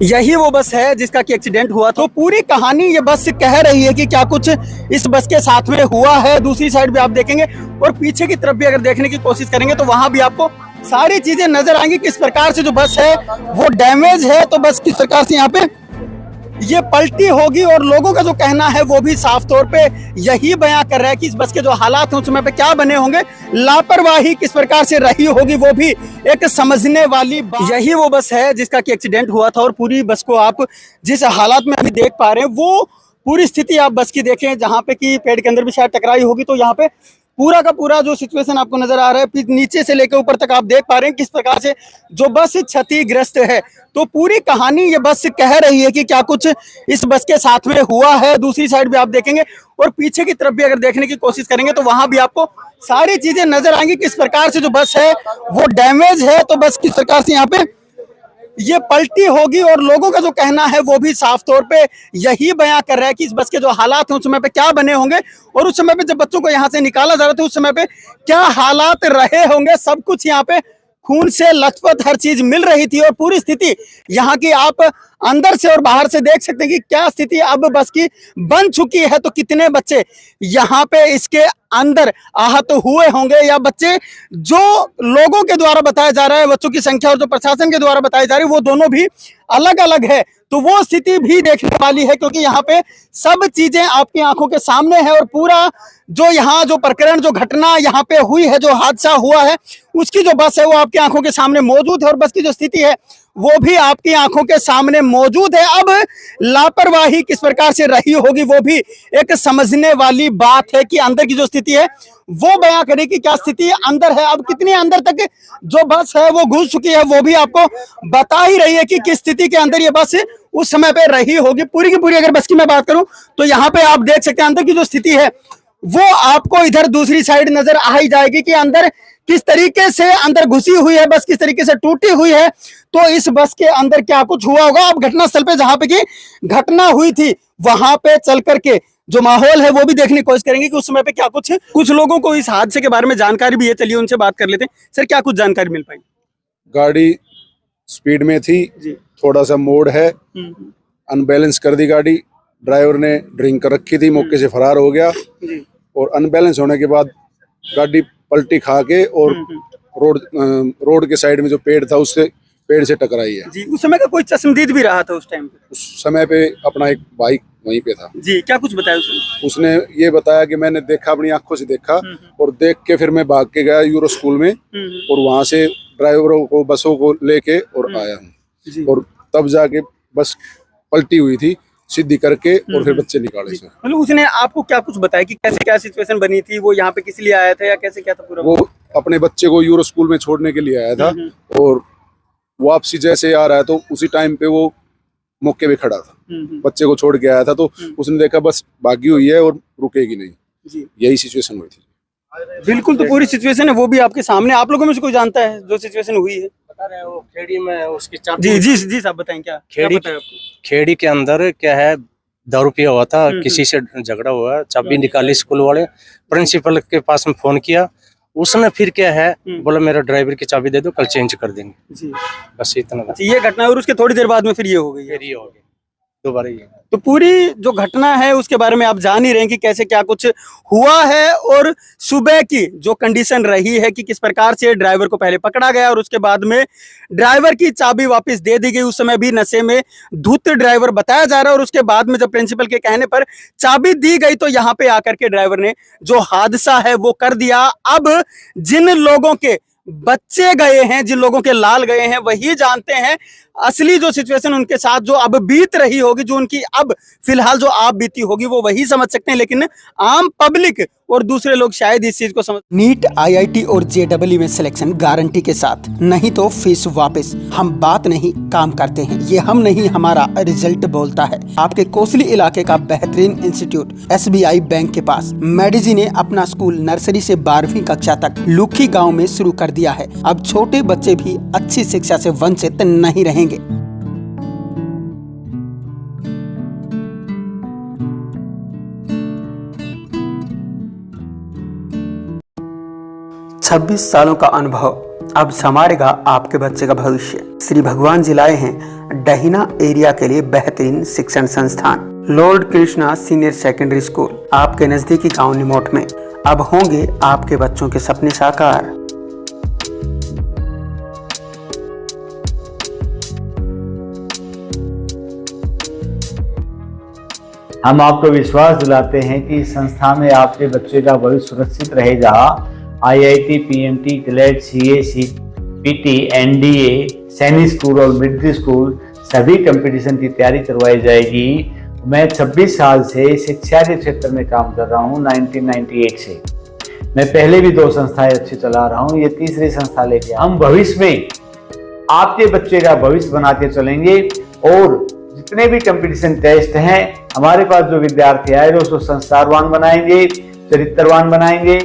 यही वो बस है जिसका कि एक्सीडेंट हुआ। तो पूरी कहानी ये बस कह रही है कि क्या कुछ इस बस के साथ में हुआ है। दूसरी साइड भी आप देखेंगे और पीछे की तरफ भी अगर देखने की कोशिश करेंगे तो वहां भी आपको सारी चीजें नजर आएंगी। किस प्रकार से जो बस है वो डैमेज है, तो बस किस प्रकार से यहाँ पे ये पलटी होगी। और लोगों का जो कहना है वो भी साफ तौर पे यही बयां कर रहा है कि इस बस के जो हालात हैं उस समय पे क्या बने होंगे, लापरवाही किस प्रकार से रही होगी, वो भी एक समझने वाली बात। यही वो बस है जिसका कि एक्सीडेंट हुआ था और पूरी बस को आप जिस हालात में अभी देख पा रहे हैं वो पूरी स्थिति आप बस की देखें, जहां पे कि पेड़ के अंदर भी शायद टकराई होगी। तो यहाँ पे पूरा का पूरा जो सिचुएशन आपको नजर आ रहा है, नीचे से लेकर ऊपर तक आप देख पा रहे हैं किस प्रकार से जो बस क्षतिग्रस्त है। तो पूरी कहानी ये बस कह रही है कि क्या कुछ इस बस के साथ में हुआ है। दूसरी साइड भी आप देखेंगे और पीछे की तरफ भी अगर देखने की कोशिश करेंगे तो वहां भी आपको सारी चीजें नजर आएंगी। किस प्रकार से जो बस है वो डैमेज है, तो बस किस प्रकार से यहाँ पे ये पलटी होगी। और लोगों का जो कहना है वो भी साफ तौर पे यही बयां कर रहा है कि इस बस के जो हालात हैं उस समय पे क्या बने होंगे और उस समय पे जब बच्चों को यहाँ से निकाला जा रहा था उस समय पे क्या हालात रहे होंगे। सब कुछ यहाँ पे खून से लथपथ हर चीज मिल रही थी और पूरी स्थिति यहाँ की आप अंदर से और बाहर से देख सकते हैं कि क्या स्थिति अब बस की बन चुकी है। तो कितने बच्चे यहाँ पे इसके अंदर आहत हुए होंगे या बच्चे जो लोगों के द्वारा बताया जा रहा है, बच्चों की संख्या और जो प्रशासन के द्वारा बताई जा रही है वो दोनों भी अलग अलग है। तो वो स्थिति भी देखने वाली है क्योंकि यहाँ पे सब चीजें आपकी आंखों के सामने है और पूरा जो यहाँ जो प्रकरण जो घटना यहाँ पे हुई है, जो हादसा हुआ है, उसकी जो बस है वो आपकी आंखों के सामने मौजूद है और बस की जो स्थिति है वो भी आपकी आंखों के सामने मौजूद है। अब लापरवाही किस प्रकार से रही होगी वो भी एक समझने वाली बात है कि अंदर की जो स्थिति है वो बयां करे कि क्या स्थिति अंदर है। अब कितने अंदर तक जो बस है वो घुस चुकी है वो भी आपको बता ही रही है कि किस स्थिति के अंदर ये बस उस समय पे रही होगी। पूरी की पूरी अगर बस की मैं बात करूं तो यहाँ पे आप देख सकते हैं अंदर की जो स्थिति है वो आपको इधर दूसरी साइड नजर आ ही जाएगी कि अंदर किस तरीके से अंदर घुसी हुई है बस, किस तरीके से टूटी हुई है। तो इस बस के अंदर क्या कुछ हुआ होगा। अब घटनास्थल पे जहां पे की घटना हुई थी वहां पे चल करके जो माहौल है वो भी देखने की कोशिश करेंगे कि उस समय पे क्या कुछ लोगों को इस हादसे के बारे में जानकारी भी है। चलिए उनसे बात कर लेते हैं। सर क्या कुछ जानकारी मिल पाई? गाड़ी स्पीड में थी जी। थोड़ा सा मोड़ है, अनबैलेंस कर दी गाड़ी। ड्राइवर ने ड्रिंक कर रखी थी, मौके से फरार हो गया जी। और अनबैलेंस होने के बाद गाड़ी पलटी खा के और रोड के साइड में जो पेड़ था उससे पेड़ से टकराई है जी। उस समय का कोई चश्मदीद भी रहा था उस टाइम पे? उस समय पे अपना एक बाइक वहीं पे था जी। क्या कुछ बताया उसने ये बताया कि मैंने देखा, अपनी आंखों से देखा और देख के फिर मैं भाग के गया यूरो स्कूल में और वहां से ड्राइवरों को बसों को लेके और आया हूँ और तब जाके बस पलटी हुई थी सीधी करके और फिर बच्चे निकाले से। मतलब उसने आपको क्या कुछ बताया कि कैसे क्या सिचुएशन बनी थी, वो यहाँ पे किस लिए आया था या कैसे क्या था पूरा? वो अपने बच्चे को यूरो स्कूल में छोड़ने के लिए आया था और वापसी जैसे आ रहा है तो उसी टाइम पे वो मौके पे खड़ा था, बच्चे को छोड़ के आया था तो उसने देखा बस भागी हुई है और रुकेगी नहीं। यही सिचुएशन हुई थी। बिल्कुल। तो पूरी सिचुएशन है वो भी आपके सामने, आप लोगों में से कोई जानता है जो सिचुएशन हुई है? बता रहे हैं वो खेड़ी में उसकी जी जी जी साहब बताएं क्या खेड़ी के अंदर क्या है, दारू पिया हुआ था, किसी से झगड़ा हुआ, चाबी निकाली स्कूल वाले, प्रिंसिपल के पास में फोन किया, उसने फिर क्या है बोला मेरा ड्राइवर की चाबी दे दो कल चेंज कर देंगे जी। बस इतना ये घटना और उसके थोड़ी देर बाद में फिर ये हो गई दोबारा ये। तो पूरी जो घटना है उसके बारे में आप जान ही रहे हैं कि कैसे क्या कुछ हुआ है और सुबह की जो कंडीशन रही है कि किस प्रकार से ड्राइवर को पहले पकड़ा गया और उसके बाद में ड्राइवर की चाबी वापस दे दी गई। उस समय भी नशे में धुत ड्राइवर बताया जा रहा है और उसके बाद में जब प्रिंसिपल के कहने पर चाबी दी गई तो यहाँ पे आकर के ड्राइवर ने जो हादसा है वो कर दिया। अब जिन लोगों के बच्चे गए हैं, जिन लोगों के लाल गए हैं, वही जानते हैं असली जो सिचुएशन उनके साथ जो अब बीत रही होगी, जो उनकी अब फिलहाल जो आप बीती होगी वो वही समझ सकते हैं। लेकिन आम पब्लिक और दूसरे लोग शायद इस चीज को समझ। नीट, IIT और JEE में सिलेक्शन गारंटी के साथ, नहीं तो फीस वापस। हम बात नहीं काम करते हैं, ये हम नहीं हमारा रिजल्ट बोलता है। आपके कोसली इलाके का बेहतरीन इंस्टीट्यूट SBI बैंक के पास मेडिजी ने अपना स्कूल नर्सरी से 12वीं कक्षा तक लुखी गाँव में शुरू कर दिया है। अब छोटे बच्चे भी अच्छी शिक्षा से वंचित नहीं रहेंगे। 26 सालों का अनुभव अब संवारेगा आपके बच्चे का भविष्य। श्री भगवान जी लाए हैं डहीना एरिया के लिए बेहतरीन शिक्षण संस्थान Lord Krishna senior secondary school आपके नजदीकी गांव निमोट में। अब होंगे आपके बच्चों के सपने साकार। हम आपको विश्वास दिलाते हैं कि इस संस्था में आपके बच्चे का भविष्य सुरक्षित रहेगा। IIT, PMT, ग्लेड, CA, CPT, NDA, Sainik school और मिलिट्री स्कूल सभी कंपटीशन की तैयारी करवाई जाएगी। मैं 26 साल से शिक्षा के क्षेत्र में काम कर रहा हूँ 1998 से। मैं पहले भी 2 संस्थाएं अच्छी चला रहा हूँ, ये तीसरी संस्था लेके हम भविष्य में आपके बच्चे का भविष्य बनाते चलेंगे। और जितने भी कंपटीशन टेस्ट हैं हमारे पास जो विद्यार्थी आए उसको संस्कारवान बनाएंगे, चरित्रवान बनाएंगे।